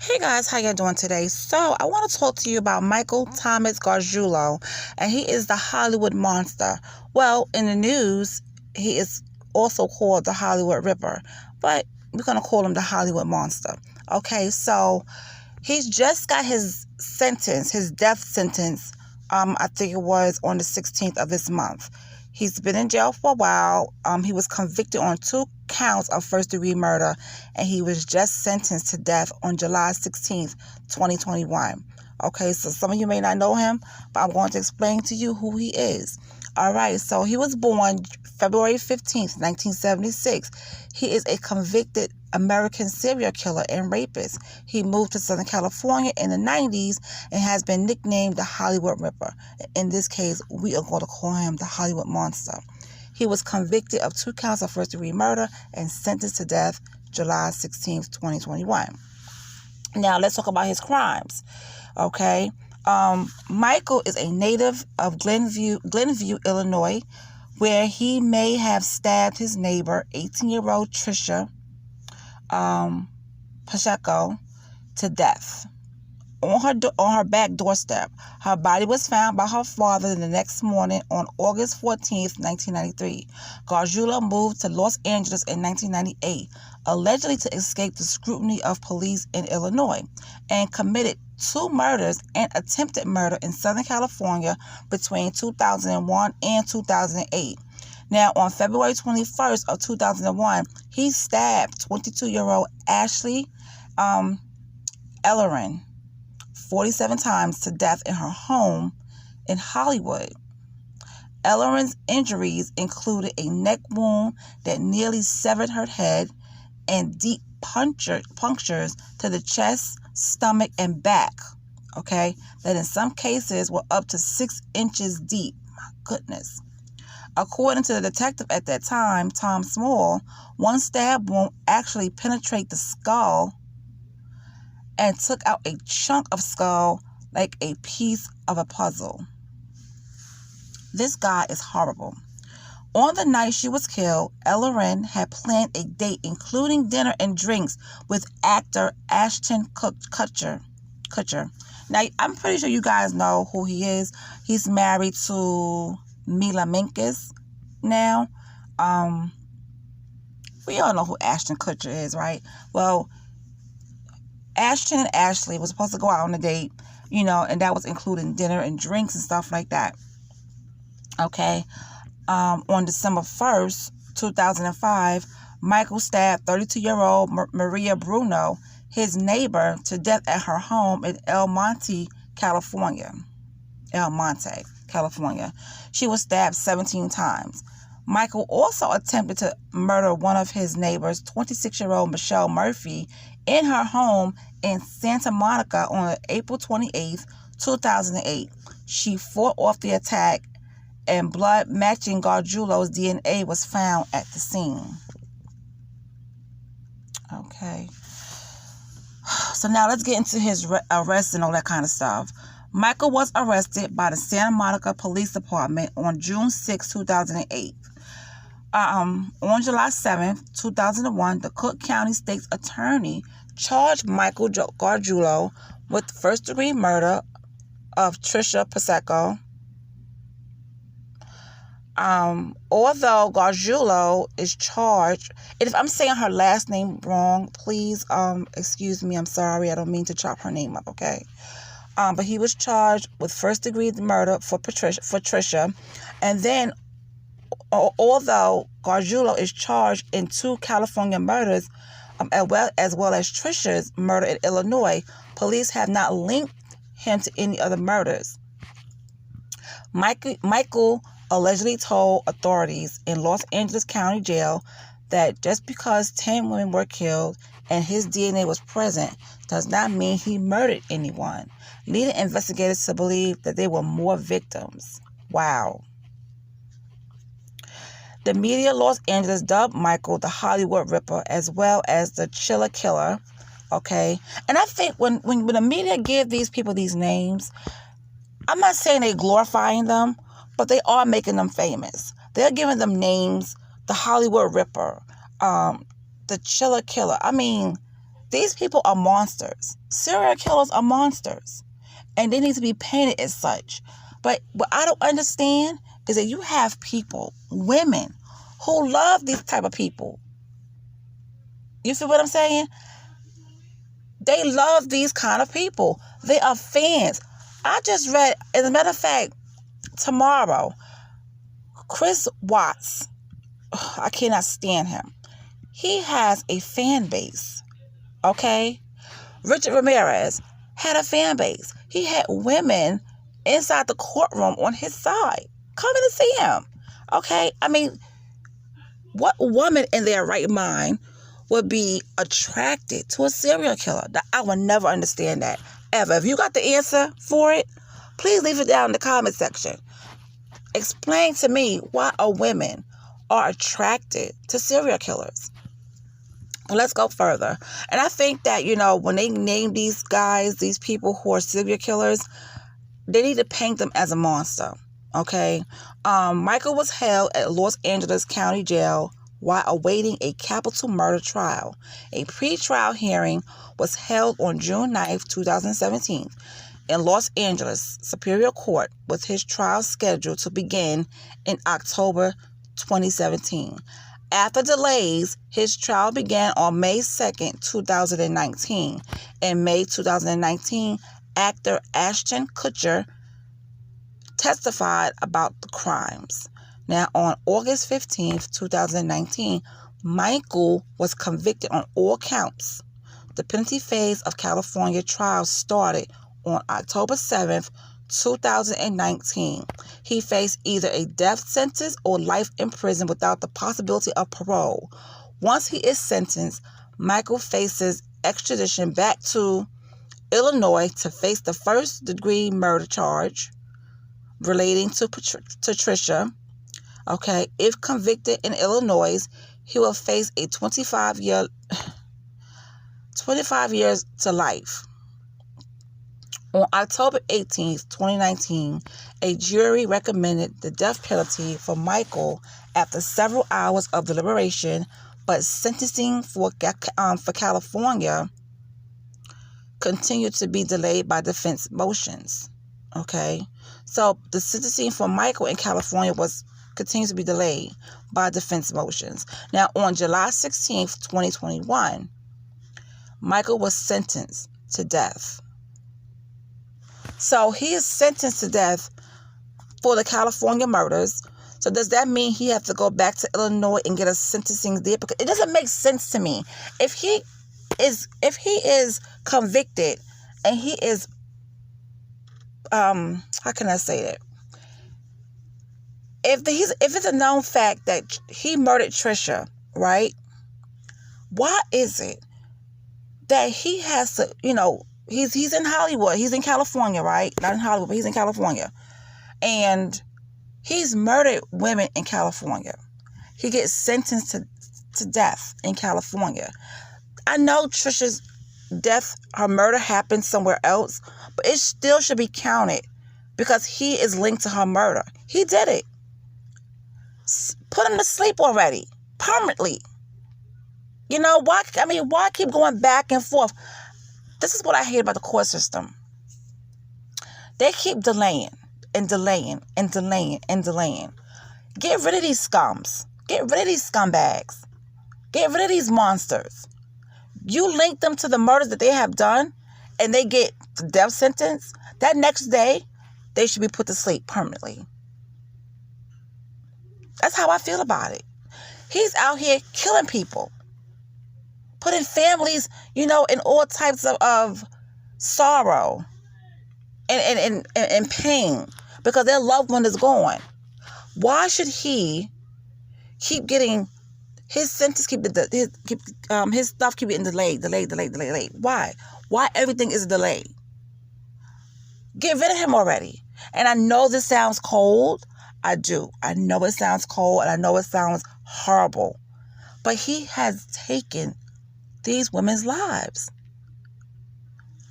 Hey guys, how you doing today? So I want to talk to you about Michael Thomas Gargiulo, and he is the Hollywood monster. Well, in the news, he is also called the Hollywood Ripper, but we're going to call him the Hollywood monster. Okay, so he's just got his sentence, his death sentence. I think it was on the 16th of this month. He's been in jail for a while. He was convicted on 2 counts of first-degree murder, and he was just sentenced to death on July 16th, 2021. Okay, so some of you may not know him, but I'm going to explain to you who he is. All right, so he was born February 15th, 1976. He is a convicted American serial killer and rapist. He moved to Southern California in the 90s and has been nicknamed the Hollywood Ripper. In this case, we are going to call him the Hollywood Monster. He was convicted of 2 counts of first-degree murder and sentenced to death July 16th, 2021. Now, let's talk about his crimes. Okay. Michael is a native of Glenview, Illinois, where he may have stabbed his neighbor, 18-year-old Trisha Pacheco, to death on her back doorstep. Her body was found by her father the next morning on August 14th, 1993. Gargiulo moved to Los Angeles in 1998, allegedly to escape the scrutiny of police in Illinois, and committed 2 murders and attempted murder in Southern California between 2001 and 2008. Now, on February 21st of 2001, he stabbed 22-year-old Ashley Ellerin 47 times to death in her home in Hollywood. Ellerin's injuries included a neck wound that nearly severed her head and deep punctures to the chest, stomach, and back, okay, that in some cases were up to 6 inches deep. My goodness. According to the detective at that time, Tom Small, one stab wound actually penetrated the skull and took out a chunk of skull like a piece of a puzzle. This guy is horrible. On the night she was killed, Ellerin had planned a date, including dinner and drinks, with actor Ashton Kutcher. Now, I'm pretty sure you guys know who he is. He's married to Mila Minkus now. We all know who Ashton Kutcher is, right? Well, Ashton and Ashley were supposed to go out on a date, and that was including dinner and drinks and stuff like that. Okay. On December 1st, 2005, Michael stabbed 32-year-old Maria Bruno, his neighbor, to death at her home in El Monte, California. She was stabbed 17 times. Michael also attempted to murder one of his neighbors, 26-year-old Michelle Murphy, in her home in Santa Monica on April 28th, 2008. She fought off the attack, and blood matching Gargiulo's DNA was found at the scene. Okay. So now let's get into his arrest and all that kind of stuff. Michael was arrested by the Santa Monica Police Department on June 6, 2008. On July 7th, 2001, the Cook County State's Attorney charged Michael Gargiulo with first-degree murder of Trisha Pacheco. Although Gargiulo is charged, and if I'm saying her last name wrong, please excuse me. I'm sorry. I don't mean to chop her name up. Okay. But he was charged with first-degree murder for Trisha, and then although Gargiulo is charged in 2 California murders, as well as Trisha's murder in Illinois, police have not linked him to any other murders. Michael allegedly told authorities in Los Angeles County Jail that just because 10 women were killed and his DNA was present does not mean he murdered anyone, leading investigators to believe that there were more victims. Wow. The media of Los Angeles dubbed Michael the Hollywood Ripper as well as the Chiller Killer. Okay? And I think when the media give these people these names, I'm not saying they're glorifying them, but they are making them famous. They're giving them names, the Hollywood Ripper, the Chiller Killer. I mean, These people are monsters. Serial killers are monsters. And they need to be painted as such. But what I don't understand is that you have people, women, who love these type of people. You see what I'm saying? They love these kind of people. They are fans. I just read, as a matter of fact, tomorrow, Chris Watts, I cannot stand him. He has a fan base, okay? Richard Ramirez had a fan base. He had women inside the courtroom on his side coming to see him, okay? I mean, what woman in their right mind would be attracted to a serial killer? I will never understand that, ever. If you got the answer for it, please leave it down in the comment section. Explain to me why women are attracted to serial killers. Well, let's go further. And I think that, when they name these guys, these people who are serial killers, they need to paint them as a monster, okay? Michael was held at Los Angeles County Jail while awaiting a capital murder trial. A pre-trial hearing was held on June 9th, 2017 in Los Angeles Superior Court, with his trial scheduled to begin in October 2017. After delays, his trial began on May 2nd, 2019. In May 2019, actor Ashton Kutcher testified about the crimes. Now, on August 15th, 2019, Michael was convicted on all counts. The penalty phase of California trial started on October 7th, 2019. He faced either a death sentence or life in prison without the possibility of parole. Once he is sentenced, Michael faces extradition back to Illinois to face the first-degree murder charge relating to Patricia. Okay, if convicted in Illinois, he will face a 25 years to life. On October 18th, 2019, a jury recommended the death penalty for Michael after several hours of deliberation, but sentencing for California continued to be delayed by defense motions. Okay, so the sentencing for Michael in California continues to be delayed by defense motions. Now, on July 16th, 2021, Michael was sentenced to death. So he is sentenced to death for the California murders. So does that mean he has to go back to Illinois and get a sentencing there? Because it doesn't make sense to me. If he is convicted and he is how can I say that? If it's a known fact that he murdered Trisha, right? Why is it that he has to, he's in Hollywood, he's in California, right? Not in Hollywood, but he's in California. And he's murdered women in California. He gets sentenced to death in California. I know Trisha's death, her murder happened somewhere else, but it still should be counted because he is linked to her murder. He did it. Put him to sleep already, permanently. Why keep going back and forth? This is what I hate about the court system. They keep delaying and delaying and delaying and delaying. Get rid of these scums. Get rid of these scumbags. Get rid of these monsters. You link them to the murders that they have done and they get the death sentence. That next day, they should be put to sleep permanently. That's how I feel about it. He's out here killing people. Putting families, in all types of sorrow and pain because their loved one is gone. Why should he keep getting his sentence, his stuff keep getting delayed? Why? Why everything is delayed? Get rid of him already. And I know this sounds cold. I do. I know it sounds cold and I know it sounds horrible. But he has taken these women's lives.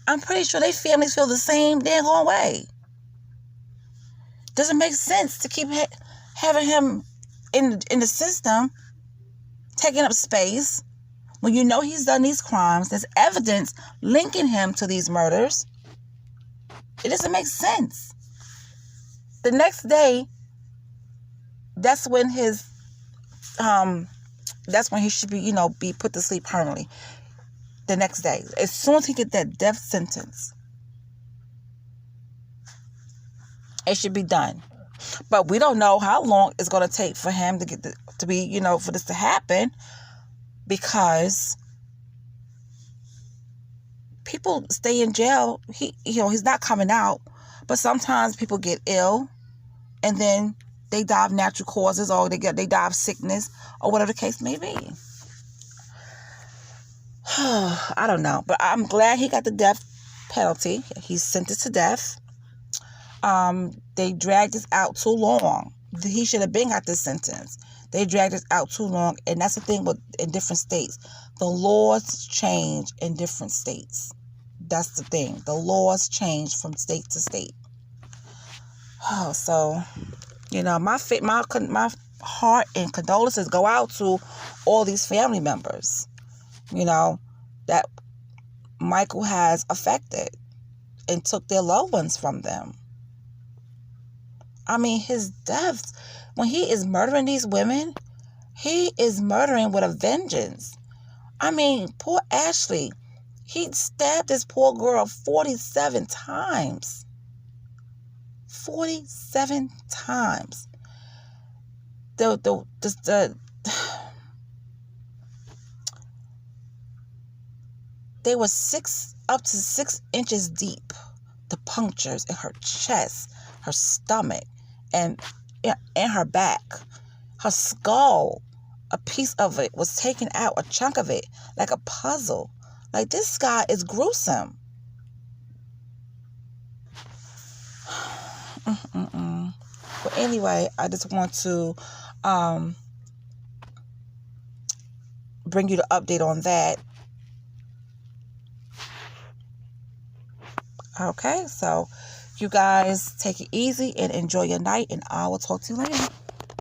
I'm pretty sure their families feel the same dang way. Doesn't make sense to keep having him in the system, taking up space, When you know he's done these crimes, there's evidence linking him to these murders. It doesn't make sense. The next day, that's when he should be, be put to sleep permanently. The next day, as soon as he get that death sentence, it should be done. But we don't know how long it's going to take for him to get for this to happen, because people stay in jail. He's not coming out, but sometimes people get ill, and then they die of natural causes, or they die of sickness, or whatever the case may be. I don't know, but I'm glad he got the death penalty. He's sentenced to death. They dragged this out too long. He should have been got this sentence. They dragged this out too long, and that's the thing in different states. The laws change in different states. That's the thing. The laws change from state to state. Oh, so my heart and condolences go out to all these family members, that Michael has affected and took their loved ones from them. I mean, his deaths, when he is murdering these women, he is murdering with a vengeance. I mean, poor Ashley, he stabbed this poor girl 47 times. 47 times. They were up to 6 inches deep. The punctures in her chest, her stomach, and her back. Her skull, a piece of it was taken out, a chunk of it, like a puzzle. Like, this guy is gruesome. But anyway, I just want to bring you the update on that. Okay, so you guys take it easy and enjoy your night, and I will talk to you later.